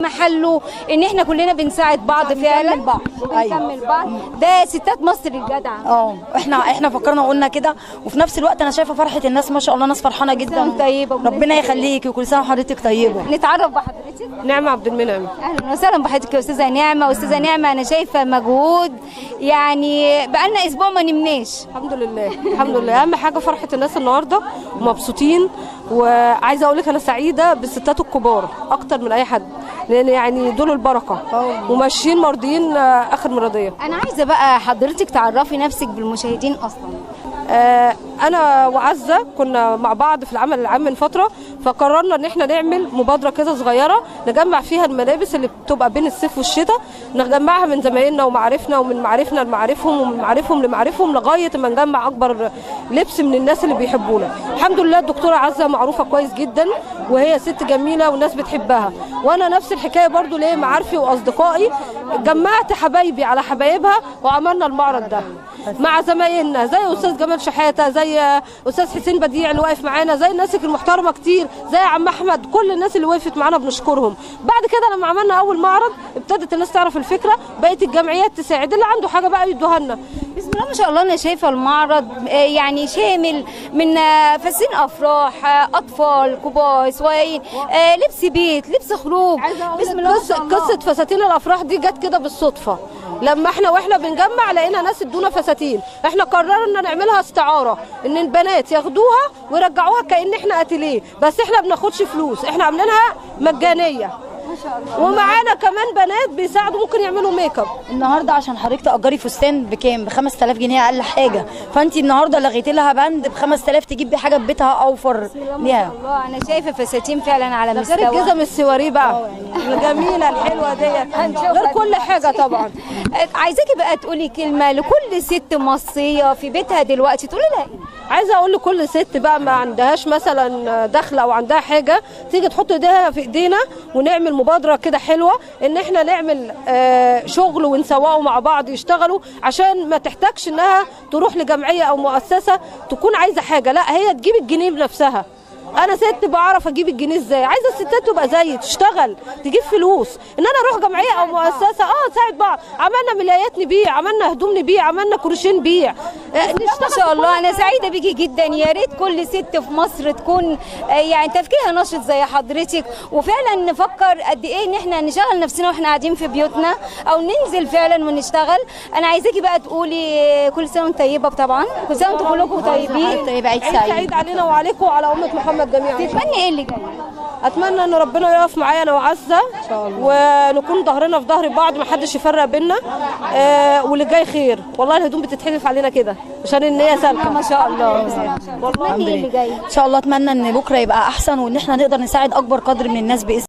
محله ان احنا كلنا بنساعد بعض فعلا وبنكمل بعض. ده ستات مصر الجدعه. احنا فكرنا وقلنا كده، وفي نفس الوقت انا شايفه فرحه الناس ما شاء الله، ناس فرحانه جدا. طيبه ربنا يخليكي وكل سنه وحضرتك طيبه. نتعرف بحضرتك. نعمه عبد المنعم. اهلا وسهلا بحضرتك يا استاذه نعمه. استاذه نعمه انا شايفه مجهود، يعني بقالنا اسبوع ما نمناش. الحمد لله الحمد لله. اهم حاجه فرحه الناس النهارده ومبسوطين، وعايزه اقول لك انا سعيده بالستات الكبار اكتر من اي حد، لان يعني دول البركه وماشيين مرضيين اخر مرضيه. انا عايزه بقى حضرتك تعرفي نفسك بالمشاهدين اصلا. انا وعزه كنا مع بعض في العمل العام من فتره، فقررنا ان احنا نعمل مبادره كده صغيره نجمع فيها الملابس اللي بتبقى بين الصيف والشتاء، نجمعها من زمايلنا ومعارفنا ومن معارفنا لمعارفهم ومن معارفهم لمعارفهم لغايه ما نجمع اكبر لبس من الناس اللي بيحبونا. الحمد لله الدكتوره عزه معروفه كويس جدا، وهي ست جميله والناس بتحبها، وانا نفس الحكايه برضو ليه معارفي واصدقائي. جمعت حبايبي على حبايبها وعملنا المعرض ده مع زمايلنا زي استاذ جمال شحاته، زي استاذ حسين بديع اللي واقف معانا، زي الناس المحترمه كتير، زي عم احمد، كل الناس اللي وقفت معانا بنشكرهم. بعد كده لما عملنا اول معرض ابتدت الناس تعرف الفكره، بقت الجمعيات تساعد، اللي عنده حاجه بقى يدوها لنا. بسم الله ما شاء الله. انا شايفه المعرض يعني شامل من فساتين افراح، اطفال كبار صغيرين، لبس بيت، لبس خروج. بسم الله ما شاء الله. قصه فساتين الافراح دي جت كده بالصدفه، لما احنا بنجمع لقينا ناس ادونا فساتين، احنا قررنا نعملها استعاره، ان البنات ياخدوها ويرجعوها كأن احنا اتيليه، بس احنا بناخدش فلوس، احنا عاملينها مجانيه. ومعانا كمان بنات بيساعدوا، ممكن يعملوا ميك اب. النهارده عشان حضرتك تأجري فستان بكام؟ ب 5000 جنيه اقل حاجه، فانت النهارده لغيتي لها بند ب 5000 تجيب بيه حاجه في بيتها اوفر ليها. الله انا شايفه فساتين فعلا على مستوى. غير الجزم السواري بقى الجميله الحلوه ديت، غير كل حاجه طبعا. عايزاكي بقى تقولي كلمه لكل ست مصريه في بيتها دلوقتي، تقولي لها ايه؟ عايزه اقول لكل ست بقى ما عندهاش مثلا دخل او عندها حاجه، تيجي تحط ايديها في ايدينا ونعمل مبادره كده حلوه، ان احنا نعمل شغل ونسوقه مع بعض يشتغلوا، عشان ما تحتاجش انها تروح لجمعيه او مؤسسه تكون عايزه حاجه، لا هي تجيب الجنيه بنفسها. انا ست بعرف اجيب الجنيه ازاي، عايزه الستات تبقى زيي تشتغل تجيب فلوس، ان انا اروح جمعيه او مؤسسه تساعد بعض. عملنا ملايات نبيع، عملنا هدوم نبيع، عملنا كروشيه نبيع. ما شاء الله. انا سعيده بيكي جدا. يا ريت كل ست في مصر تكون يعني تفكيرها نشط زي حضرتك، وفعلا نفكر قد ايه ان احنا نشغل نفسنا واحنا قاعدين في بيوتنا، او ننزل فعلا ونشتغل. انا عايزاكي بقى تقولي كل سنه وانتم طيبه، طبعا كل سنه وانتم كلكم طيبين. عيد سعيد علينا وعليكم وعلى امه محمد جميعا. تتمني ايه اللي جاي؟ اتمنى ان ربنا يقف معايا انا وعزه ان شاء الله، ونكون ظهرنا في ظهر بعض، ما حدش يفرق بينا، واللي جاي خير. والله الهدوم بتتحدف علينا كده عشان النيه سالكه ما شاء الله. والله ايه اللي جاي؟ ان شاء الله اتمنى ان بكره يبقى احسن، وان احنا نقدر نساعد اكبر قدر من الناس باذن